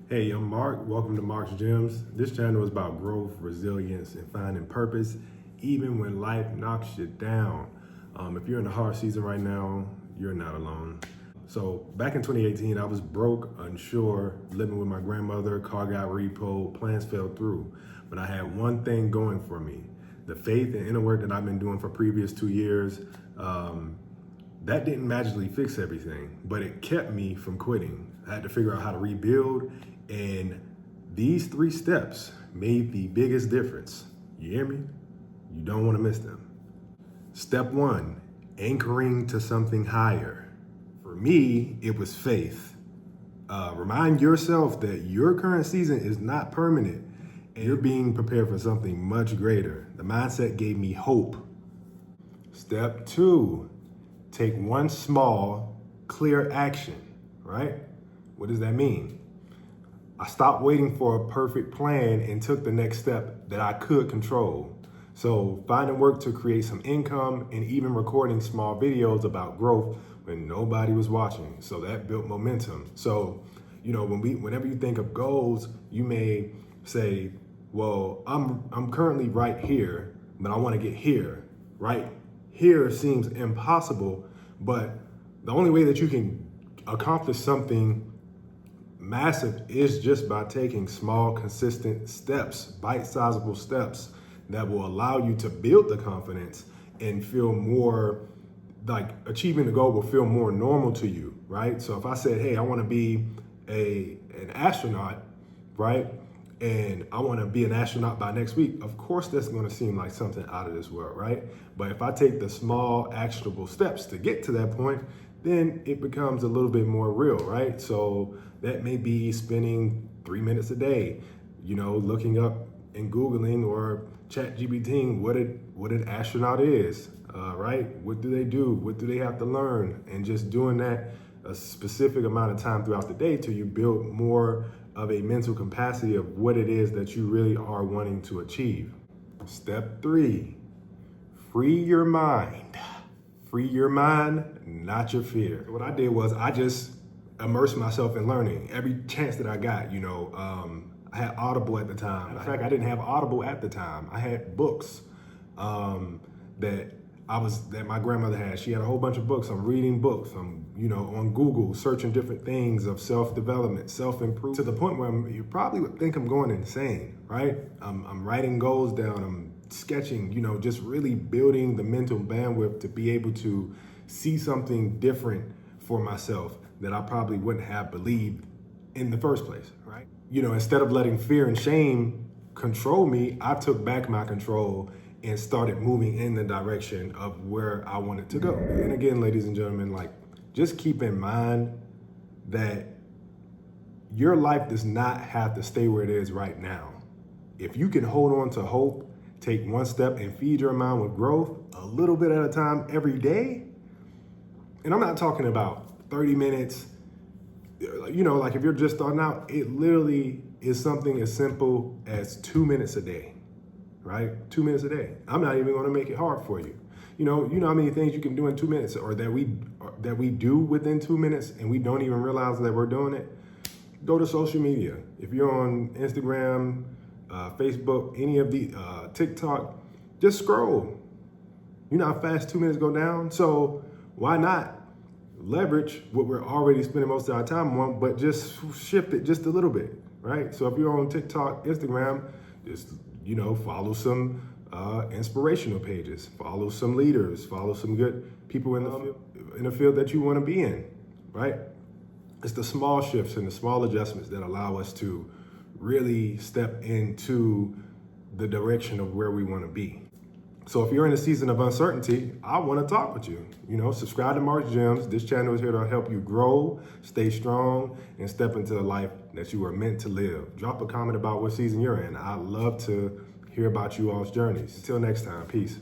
Hey, I'm Mark. Welcome to Mark's Gems. This channel is about growth, resilience, and finding purpose, even when life knocks you down. If you're in a hard season right now, you're not alone. So back in 2018, I was broke, unsure, living with my grandmother, car got repoed, plans fell through. But I had one thing going for me, the faith and inner work that I've been doing for previous 2 years. That didn't magically fix everything, but it kept me from quitting. I had to figure out how to rebuild, and these 3 steps made the biggest difference. You hear me? You don't want to miss them. Step 1, anchoring to something higher. For me, it was faith. Remind yourself that your current season is not permanent and you're being prepared for something much greater. The mindset gave me hope. Step 2, take one small, clear action, right? What does that mean? I stopped waiting for a perfect plan and took the next step that I could control. So finding work to create some income and even recording small videos about growth when nobody was watching. So that built momentum. So, whenever you think of goals, you may say, well, I'm currently right here, but I want to get here, right? Here seems impossible, but the only way that you can accomplish something massive is just by taking small, consistent steps, bite-sizable steps that will allow you to build the confidence and feel more like achieving the goal will feel more normal to you, right? So if I said, hey, I want to be an astronaut, right? And I want to be an astronaut by next week, of course that's going to seem like something out of this world, right? But if I take the small actionable steps to get to that point, then it becomes a little bit more real, right? So that may be spending 3 minutes a day, looking up and Googling or ChatGPTing what an astronaut is, right? What do they do? What do they have to learn? And just doing that a specific amount of time throughout the day till you build more of a mental capacity of what it is that you really are wanting to achieve. Step 3, free your mind. Free your mind, not your fear. What I did was I just immersed myself in learning every chance that I got. I had Audible at the time. In fact, I didn't have Audible at the time. I had books that my grandmother had. She had a whole bunch of books. I'm reading books. I'm on Google searching different things of self-development, self-improvement, to the point where you probably would think I'm going insane, right? I'm writing goals down. I'm sketching, just really building the mental bandwidth to be able to see something different for myself that I probably wouldn't have believed in the first place, right? Instead of letting fear and shame control me, I took back my control and started moving in the direction of where I wanted to go. And again, ladies and gentlemen, just keep in mind that your life does not have to stay where it is right now. If you can hold on to hope, take one step and feed your mind with growth a little bit at a time every day. And I'm not talking about 30 minutes, like if you're just starting out, it literally is something as simple as 2 minutes a day, right? 2 minutes a day. I'm not even going to make it hard for you. You know how many things you can do in 2 minutes or that we do within 2 minutes and we don't even realize that we're doing it? Go to social media. If you're on Instagram, Facebook, any of the TikTok, just scroll. You know how fast 2 minutes go down? So why not leverage what we're already spending most of our time on, but just shift it just a little bit, right? So if you're on TikTok, Instagram, just, follow some inspirational pages, follow some leaders, follow some good people in the field that you want to be in, right? It's the small shifts and the small adjustments that allow us to really step into the direction of where we want to be. So if you're in a season of uncertainty, I want to talk with you. Subscribe to Mark's Gems. This channel is here to help you grow, stay strong, and step into the life that you are meant to live. Drop a comment about what season you're in. I'd love to hear about you all's journeys. Until next time, peace.